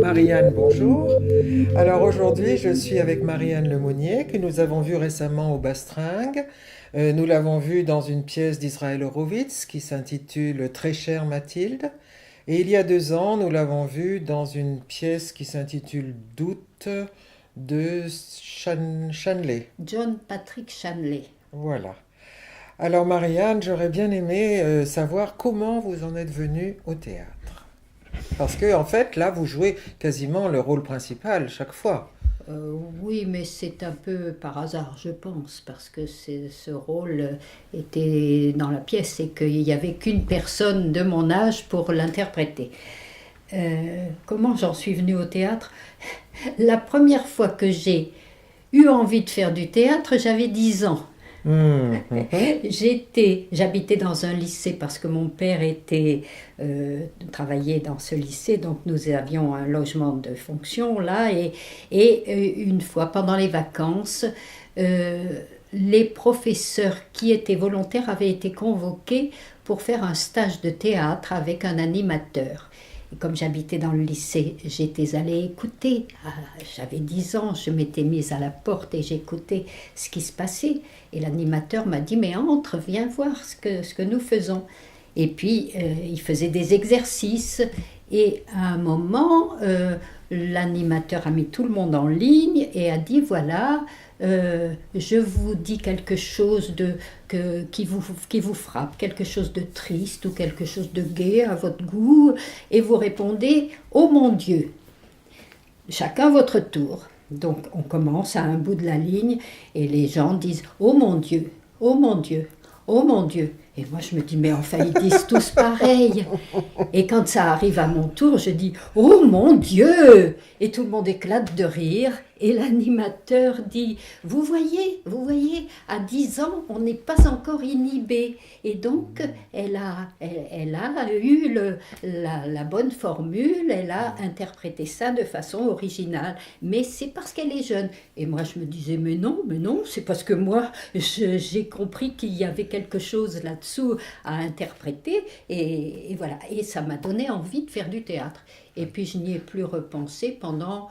Marianne, bonjour. Alors aujourd'hui, je suis avec Marianne Lemonnier, que nous avons vue récemment au Bastringue. Nous l'avons vue dans une pièce d'Israël Horowitz qui s'intitule Très chère Mathilde. Et il y a 2 ans, nous l'avons vue dans une pièce qui s'intitule Doute de Shanley. John Patrick Shanley. Voilà. Alors Marianne, j'aurais bien aimé savoir comment vous en êtes venue au théâtre. Parce que en fait, là, vous jouez quasiment le rôle principal chaque fois. Oui, mais c'est un peu par hasard, je pense, parce que ce rôle était dans la pièce et qu'il n'y avait qu'une personne de mon âge pour l'interpréter. Comment j'en suis venue au théâtre? La première fois que j'ai eu envie de faire du théâtre, j'avais 10 ans. Mhm. J'habitais dans un lycée parce que mon père travaillait dans ce lycée, donc nous avions un logement de fonction là, et une fois pendant les vacances, les professeurs qui étaient volontaires avaient été convoqués pour faire un stage de théâtre avec un animateur. Et comme j'habitais dans le lycée, j'étais allée écouter. J'avais 10 ans, je m'étais mise à la porte et j'écoutais ce qui se passait. Et l'animateur m'a dit, mais entre, viens voir ce que nous faisons. Et puis, il faisait des exercices. Et à un moment, l'animateur a mis tout le monde en ligne et a dit, voilà, je vous dis quelque chose qui vous frappe, quelque chose de triste ou quelque chose de gai à votre goût, et vous répondez « Oh mon Dieu !» Chacun votre tour. Donc on commence à un bout de la ligne et les gens disent « Oh mon Dieu, oh mon Dieu, oh mon Dieu !» Et moi je me dis « Mais enfin ils disent tous pareil !» Et quand ça arrive à mon tour, je dis « Oh mon Dieu !» Et tout le monde éclate de rire. Et l'animateur dit « Vous voyez, à 10 ans, on n'est pas encore inhibé. » Et donc, elle a eu la bonne formule, elle a interprété ça de façon originale. Mais c'est parce qu'elle est jeune. Et moi, je me disais « Mais non, c'est parce que moi, j'ai compris qu'il y avait quelque chose là-dessous à interpréter. » Et voilà, et ça m'a donné envie de faire du théâtre. Et puis, je n'y ai plus repensé pendant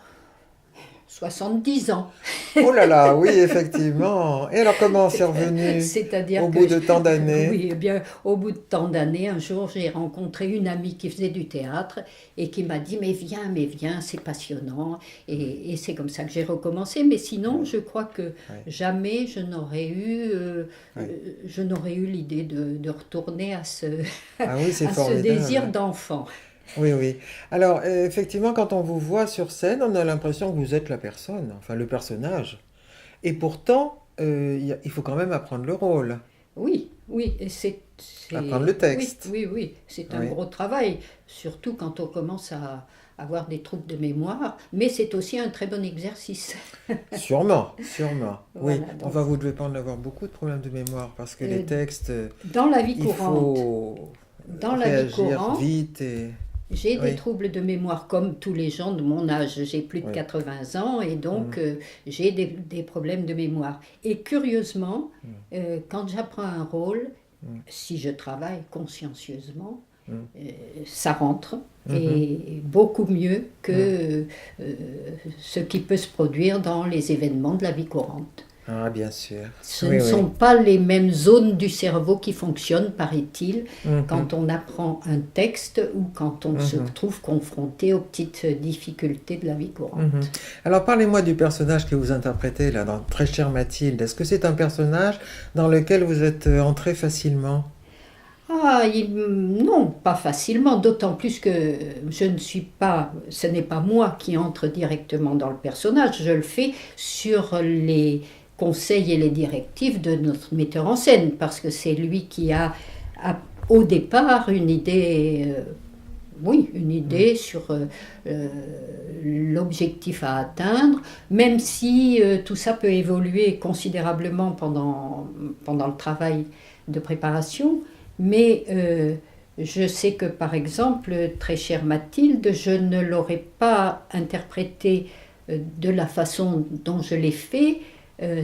70 ans. Oh là là, oui, effectivement. Et alors, comment c'est revenu C'est-à-dire au bout de tant d'années? Oui, eh bien, au bout de tant d'années, un jour, j'ai rencontré une amie qui faisait du théâtre et qui m'a dit « Mais viens, c'est passionnant. » Et c'est comme ça que j'ai recommencé. Mais sinon, je crois que jamais je n'aurais eu l'idée de retourner à ce, Ah oui, c'est à ce formidable. désir d'enfant. Oui, oui. Alors, effectivement, quand on vous voit sur scène, on a l'impression que vous êtes la personne, enfin le personnage. Et pourtant, il faut quand même apprendre le rôle, Oui, et apprendre le texte. oui, c'est un Oui. gros travail, surtout quand on commence à avoir des troubles de mémoire, mais c'est aussi un très bon exercice. Sûrement, sûrement. Oui, Voilà, donc, enfin, vous ne devez pas en avoir beaucoup de problèmes de mémoire parce que euh, les textes, dans la vie il courante, faut dans la vie réagir courante, vite et... j'ai des Oui, troubles de mémoire comme tous les gens de mon âge. J'ai plus de oui. 80 ans et donc Mm, j'ai des problèmes de mémoire. Et curieusement, mm, quand j'apprends un rôle, mm, si je travaille consciencieusement, mm, ça rentre mhm. et beaucoup mieux Mm. que ce qui peut se produire dans les événements de la vie courante. Ah, bien sûr. Ce Oui, ne oui. sont pas les mêmes zones du cerveau qui fonctionnent, paraît-il, Mhm, quand on apprend un texte ou quand on se mhm, trouve confronté aux petites difficultés de la vie courante. mhm. Alors, parlez-moi du personnage que vous interprétez là dans Très chère Mathilde. Est-ce que c'est un personnage dans lequel vous êtes entré facilement? Non, pas facilement, d'autant plus que ce n'est pas moi qui entre directement dans le personnage, je le fais sur les conseils et les directives de notre metteur en scène, parce que c'est lui qui a au départ une idée, une Mm, idée sur euh, l'objectif à atteindre, même si tout ça peut évoluer considérablement pendant le travail de préparation. Mais je sais que, par exemple, Très chère Mathilde, je ne l'aurais pas interprétée de la façon dont je l'ai fait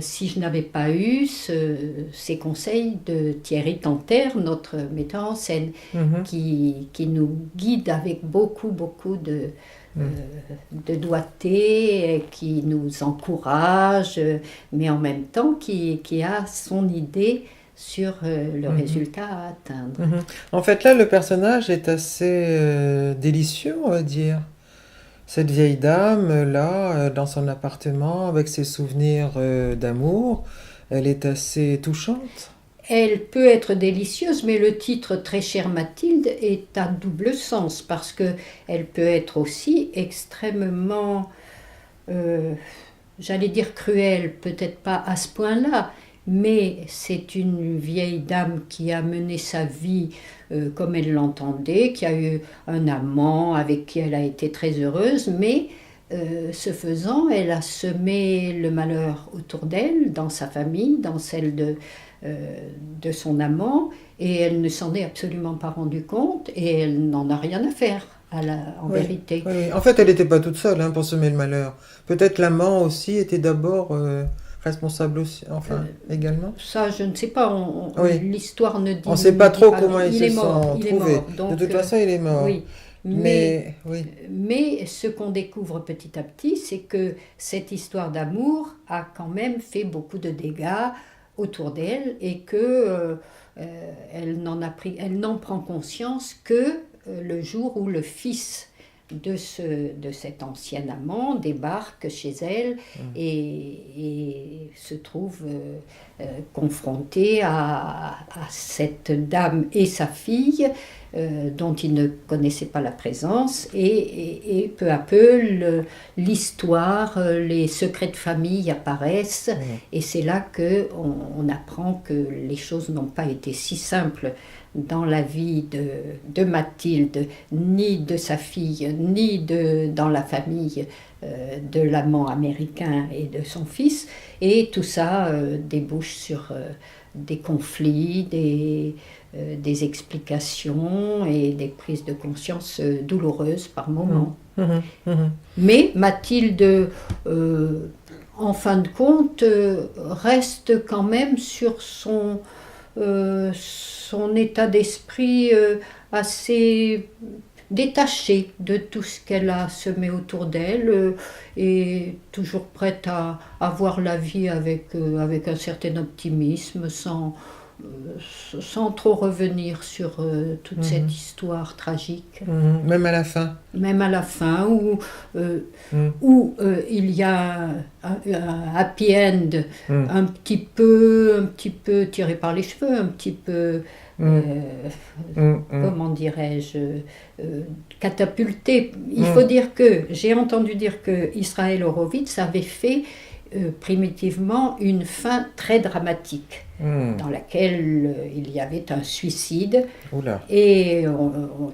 si je n'avais pas eu ces conseils de Thierry Tanter, notre metteur en scène, Mhm. qui nous guide avec beaucoup, beaucoup euh, Mhm. de doigté, et qui nous encourage, mais en même temps qui a son idée sur le Mhm. résultat à atteindre. Mhm. En fait, là, le personnage est assez délicieux, on va dire. Cette vieille dame, là, dans son appartement, avec ses souvenirs d'amour, elle est assez touchante. Elle peut être délicieuse, mais le titre Très chère Mathilde est à double sens parce que elle peut être aussi extrêmement, euh, j'allais dire cruelle, peut-être pas à ce point-là, mais c'est une vieille dame qui a mené sa vie comme elle l'entendait, qui a eu un amant avec qui elle a été très heureuse, mais ce faisant, elle a semé le malheur autour d'elle, dans sa famille, dans celle de son amant, et elle ne s'en est absolument pas rendue compte, et elle n'en a rien à faire, en Oui, vérité. oui, oui. En fait, elle n'était pas toute seule hein, pour semer le malheur. Peut-être l'amant aussi était d'abord responsable aussi, enfin, Euh, également. Ça, je ne sais pas, Oui, l'histoire on ne sait pas ne dit trop pas. comment ils Il se est mort, sont il est trouvés. mort. De toute Donc, façon, il est mort. oui. Mais, Mais oui. mais ce qu'on découvre petit à petit, c'est que cette histoire d'amour a quand même fait beaucoup de dégâts autour d'elle et que elle n'en prend conscience que le jour où le fils de cet ancien amant débarque chez elle Mm. et se trouve confronté à cette dame et sa fille dont il ne connaissait pas la présence et peu à peu l'histoire, les secrets de famille apparaissent Mm. et c'est là que on apprend que les choses n'ont pas été si simples dans la vie de Mathilde, ni de sa fille, ni dans la famille de l'amant américain et de son fils. Et tout ça débouche sur des conflits, des explications et des prises de conscience douloureuses par Mm. moments. Mhm. Mhm. Mais Mathilde, en fin de compte, reste quand même sur son état d'esprit assez détachée de tout ce qu'elle a semé autour d'elle et toujours prête à voir la vie avec un certain optimisme sans trop revenir sur toute cette Mhm. histoire tragique. Mhm. Même à la fin. Même à la fin euh, Mm. où il y a un happy end Mm. un petit peu tiré par les cheveux, un petit peu Mm. Mm. Mm. comment dirais-je, catapulté. Il faut Mm. dire que j'ai entendu dire que Israël Horowitz avait fait primitivement une fin très dramatique Mm. dans laquelle il y avait un suicide Oula. et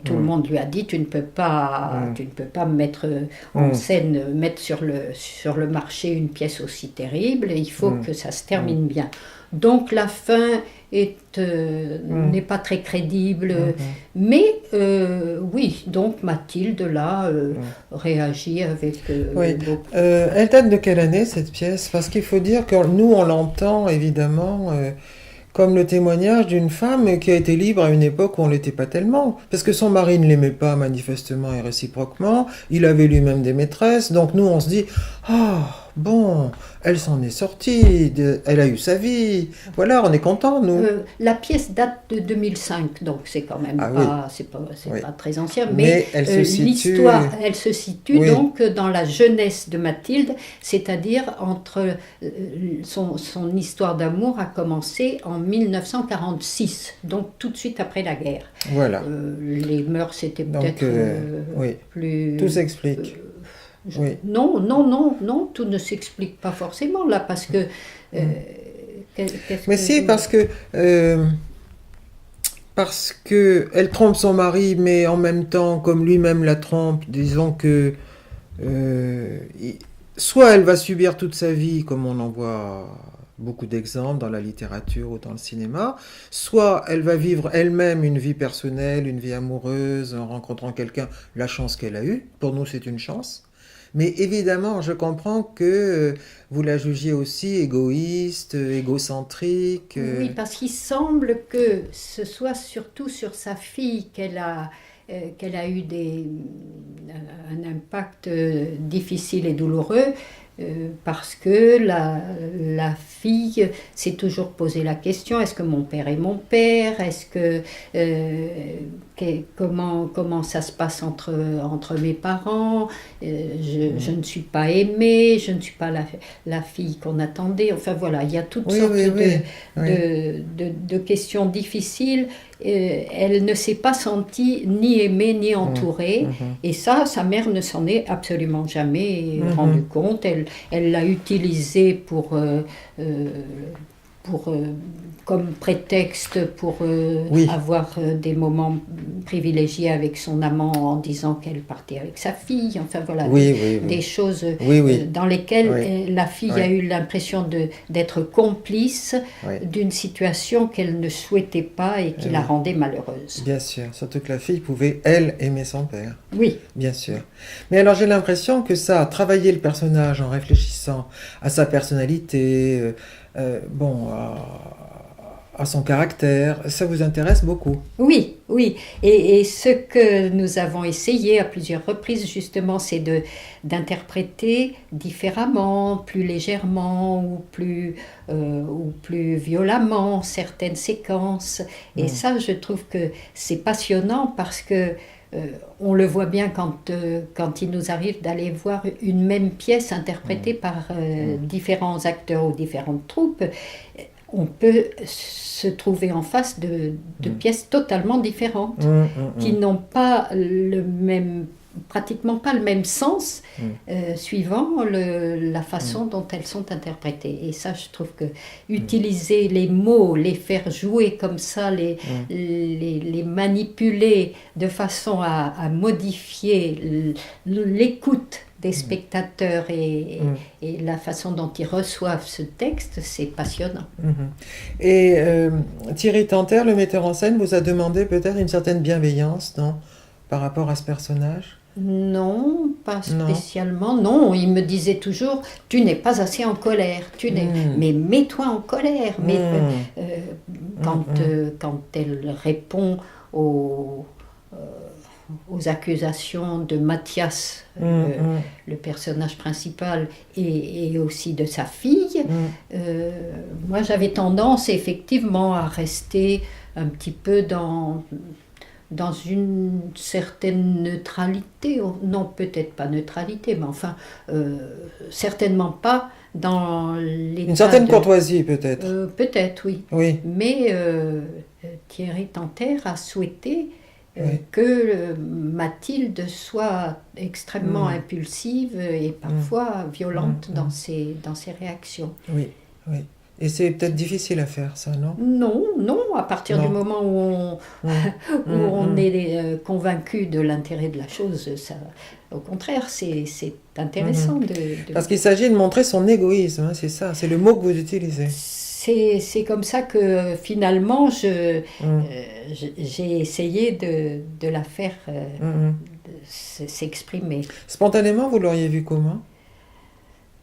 tout le Mm. monde lui a dit Mm. tu ne peux pas mettre en Mm. scène, mettre sur le marché une pièce aussi terrible, il faut Mm. que ça se termine bien. Donc la fin Mm. n'est pas très crédible, Mhm. mais oui, donc Mathilde là Mm. réagit avec Oui. beaucoup. Elle date de quelle année cette pièce? Parce qu'il faut dire que nous, on l'entend évidemment comme le témoignage d'une femme qui a été libre à une époque où on l'était pas tellement. Parce que son mari ne l'aimait pas manifestement et réciproquement. Il avait lui-même des maîtresses. Donc nous, on se dit, ah, bon, elle s'en est sortie, elle a eu sa vie. Voilà, on est content, nous. La pièce date de 2005, donc c'est quand même Ah oui, c'est oui. pas très ancien, mais Mais elle se situe. l'histoire, elle se situe Oui, donc dans la jeunesse de Mathilde, c'est-à-dire entre son histoire d'amour a commencé en 1946, donc tout de suite après la guerre. voilà. Les mœurs étaient Donc, peut-être oui, plus... tout s'explique. Oui. Non, non, non, non, tout ne s'explique pas forcément là, parce que... qu'est-ce Mais que si, parce que elle trompe son mari, mais en même temps, comme lui-même la trompe, disons que il- soit elle va subir toute sa vie, comme on en voit beaucoup d'exemples dans la littérature ou dans le cinéma, soit elle va vivre elle-même une vie personnelle, une vie amoureuse, en rencontrant quelqu'un, la chance qu'elle a eue. Pour nous, c'est une chance. Mais évidemment, je comprends que vous la jugiez aussi égoïste, égocentrique. Oui, parce qu'il semble que ce soit surtout sur sa fille qu'elle a eu un impact difficile et douloureux, parce que la fille s'est toujours posé la question, est-ce que mon père est mon père? Est-ce que, comment ça se passe entre mes parents? Je ne suis pas aimée, je ne suis pas la fille qu'on attendait. Enfin voilà, il y a toutes Oui, sortes oui, oui, oui. de questions difficiles. Elle ne s'est pas sentie ni aimée ni entourée, et ça, sa mère ne s'en est absolument jamais rendue compte. Elle l'a utilisé comme prétexte pour Oui. avoir des moments privilégiés avec son amant en disant qu'elle partait avec sa fille. Enfin voilà, Oui, oui, oui. des choses Oui, oui. dans lesquelles Oui. la fille Oui. a eu l'impression d'être complice Oui. d'une situation qu'elle ne souhaitait pas et qui la Oui. rendait malheureuse. Bien sûr, surtout que la fille pouvait, elle, aimer son père. Oui, Bien sûr. Mais alors j'ai l'impression que ça a travaillé le personnage en réfléchissant à sa personnalité, bon, à son caractère. Ça vous intéresse beaucoup. oui, oui. Et ce que nous avons essayé à plusieurs reprises, justement, c'est d'interpréter différemment, plus légèrement ou plus violemment certaines séquences. Et ça, je trouve que c'est passionnant parce que on le voit bien quand il nous arrive d'aller voir une même pièce interprétée par différents acteurs ou différentes troupes. On peut se trouver en face de pièces totalement différentes, qui n'ont pas pratiquement pas le même sens, suivant la façon dont elles sont interprétées. Et ça, je trouve que utiliser les mots, les faire jouer comme ça, les manipuler de façon à modifier l'écoute des spectateurs et la façon dont ils reçoivent ce texte, c'est passionnant. Et Thierry Tanter, le metteur en scène, vous a demandé peut-être une certaine bienveillance, non, par rapport à ce personnage? Non, pas spécialement. Non, il me disait toujours, tu n'es pas assez en colère. Mais mets-toi en colère. Mais quand elle répond aux accusations de Mathias, le personnage principal, et aussi de sa fille, moi j'avais tendance effectivement à rester un petit peu dans une certaine neutralité, non peut-être pas neutralité, mais enfin certainement pas dans l'état Une certaine courtoisie peut-être. Peut-être, oui. Oui. Mais Thierry Tanter a souhaité que Mathilde soit extrêmement impulsive et parfois violente dans ses réactions. Oui, oui. Et c'est peut-être difficile à faire, ça, non? Non, à partir du moment où on est convaincu de l'intérêt de la chose, ça, au contraire, c'est intéressant Parce qu'il s'agit de montrer son égoïsme, hein, c'est ça, c'est le mot que vous utilisez. C'est comme ça que finalement j'ai essayé de la faire s'exprimer. Spontanément, vous l'auriez vu comment?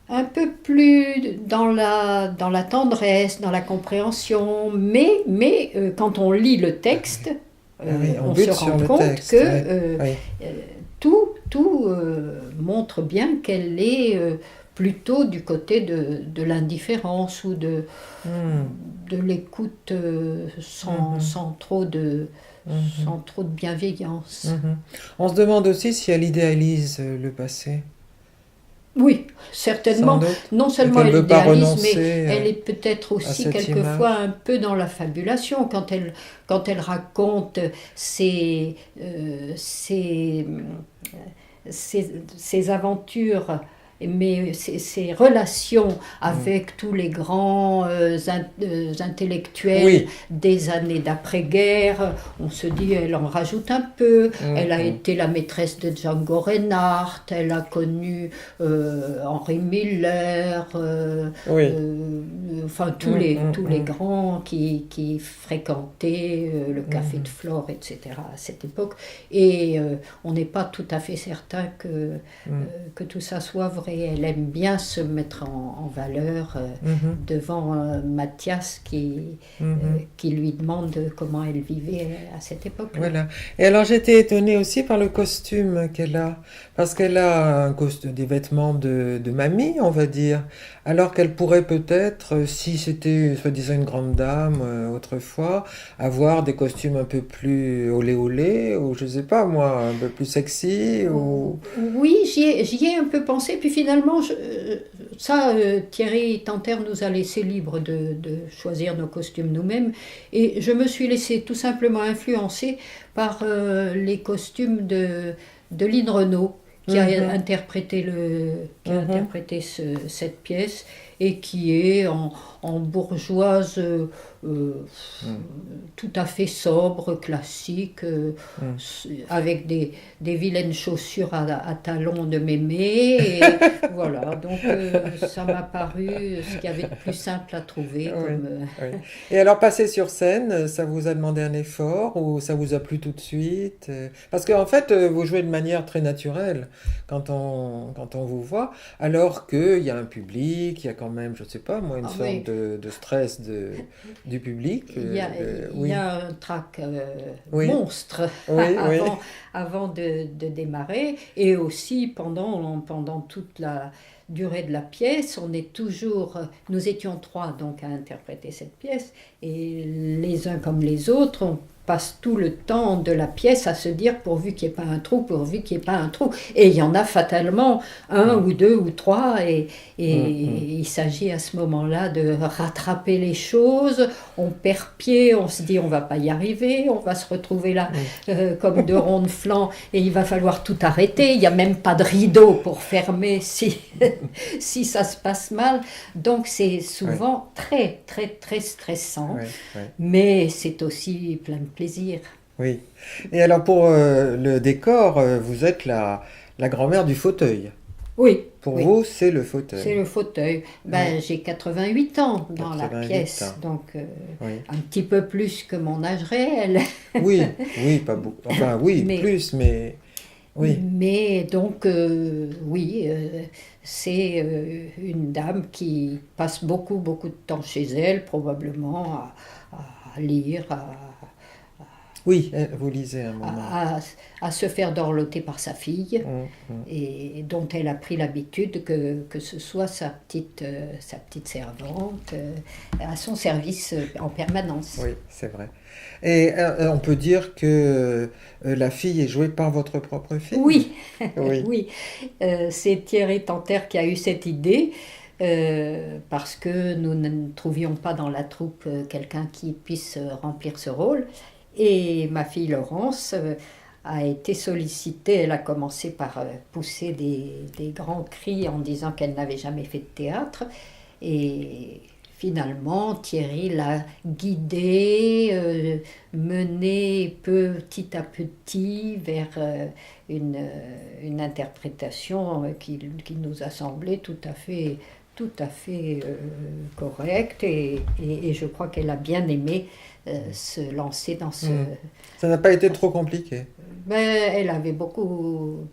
Un peu plus dans la tendresse, dans la compréhension, mais quand on lit le texte, on se rend compte que tout montre bien qu'elle est plutôt du côté de l'indifférence ou de l'écoute sans trop de bienveillance. On se demande aussi si elle idéalise le passé. Oui, certainement. Non seulement elle idéalise, mais elle est peut-être aussi quelquefois un peu dans la fabulation quand elle raconte ses aventures mais ses relations avec tous les grands intellectuels des années d'après-guerre, on se dit, elle en rajoute un peu. Elle a été la maîtresse de Django Reinhardt, elle a connu Henri Miller, enfin tous les grands qui fréquentaient le café de Flore, etc. à cette époque. Et on n'est pas tout à fait certain que tout ça soit vrai. Elle aime bien se mettre en valeur devant Mathias qui lui demande comment elle vivait à cette époque. Voilà. Et alors j'étais étonnée aussi par le costume qu'elle a, parce qu'elle a des vêtements de mamie, on va dire, alors qu'elle pourrait peut-être, si c'était soi-disant une grande dame autrefois, avoir des costumes un peu plus olé olé, ou je sais pas moi, un peu plus sexy. Ou... Oui, j'y ai un peu pensé, puis finalement, Thierry Tanter nous a laissé libre de choisir nos costumes nous-mêmes, et je me suis laissée tout simplement influencer par les costumes de Lynn Renaud, qui a interprété, cette pièce, et qui est en bourgeoise tout à fait sobre, classique, avec des vilaines chaussures à talons de mémé. Et voilà, donc ça m'a paru ce qu'il y avait de plus simple à trouver. Et alors, passer sur scène, ça vous a demandé un effort ou ça vous a plu tout de suite? Parce qu'en fait, vous jouez de manière très naturelle quand on vous voit, alors qu'il y a un public, il y a quand même, je ne sais pas, moi, une sorte de stress du public. Il y a un trac monstre avant de démarrer, et aussi pendant toute la durée de la pièce, nous étions 3 donc à interpréter cette pièce, et les uns comme les autres, on passe tout le temps de la pièce à se dire pourvu qu'il n'y ait pas un trou, et il y en a fatalement un ou 2 ou 3, et il s'agit à ce moment-là de rattraper les choses. On perd pied, on se dit on va pas y arriver, on va se retrouver là comme 2 ronds de flanc, et il va falloir tout arrêter, il n'y a même pas de rideau pour fermer si ça se passe mal, donc c'est souvent très très très stressant, mais c'est aussi plein de plaisir. Oui. Et alors pour le décor, vous êtes la grand-mère du fauteuil. Oui. Pour vous, c'est le fauteuil. C'est le fauteuil. J'ai 88 ans dans la pièce, donc un petit peu plus que mon âge réel. Oui, pas beaucoup. Enfin oui, plus, mais... Oui. Mais donc, c'est une dame qui passe beaucoup de temps chez elle, probablement à lire, oui, vous lisez un moment. À se faire dorloter par sa fille, et dont elle a pris l'habitude que ce soit sa petite servante à son service en permanence. Oui, c'est vrai. Et on peut dire que la fille est jouée par votre propre fille? Oui, oui. C'est Thierry Tanter qui a eu cette idée. Parce que nous ne trouvions pas dans la troupe quelqu'un qui puisse remplir ce rôle. Et ma fille Laurence a été sollicitée, elle a commencé par pousser des grands cris en disant qu'elle n'avait jamais fait de théâtre. Et finalement, Thierry l'a guidée, menée petit à petit vers une interprétation qui nous a semblé tout à fait correcte, et je crois qu'elle a bien aimé se lancer dans ce... Ça n'a pas été trop compliqué? Elle avait beaucoup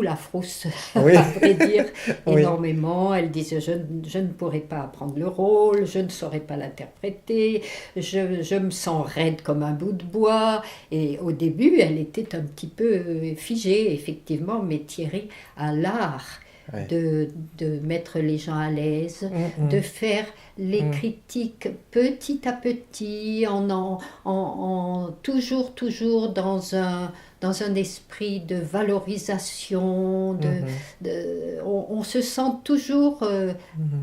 la frousse, à vrai dire, énormément. Elle disait je ne pourrais pas apprendre le rôle, je ne saurais pas l'interpréter, je me sens raide comme un bout de bois. Et au début, elle était un petit peu figée, effectivement, mais Thierry a l'art de mettre les gens à l'aise, de faire les critiques petit à petit, toujours dans un esprit de valorisation, on se sent toujours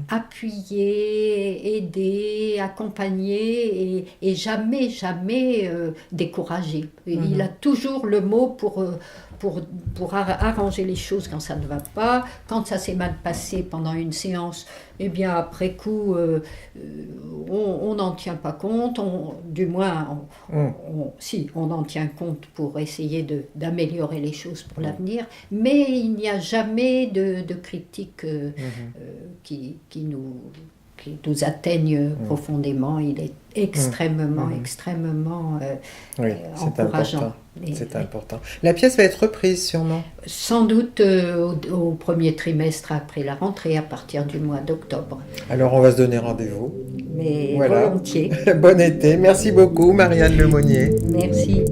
appuyé, aidé, accompagné et jamais découragé. Il a toujours le mot pour arranger les choses quand ça ne va pas, quand ça s'est mal passé pendant une séance, eh bien après coup, on n'en tient pas compte, du moins, si, on en tient compte pour essayer d'améliorer les choses pour l'avenir, mais il n'y a jamais de critiques qui nous atteignent profondément. Il est extrêmement oui, c'est encourageant. Important. C'est important. La pièce va être reprise sûrement. Sans doute au premier trimestre après la rentrée, à partir du mois d'octobre. Alors on va se donner rendez-vous. Mais voilà. Volontiers. Bon été. Merci beaucoup Marianne Lemonnier. Merci.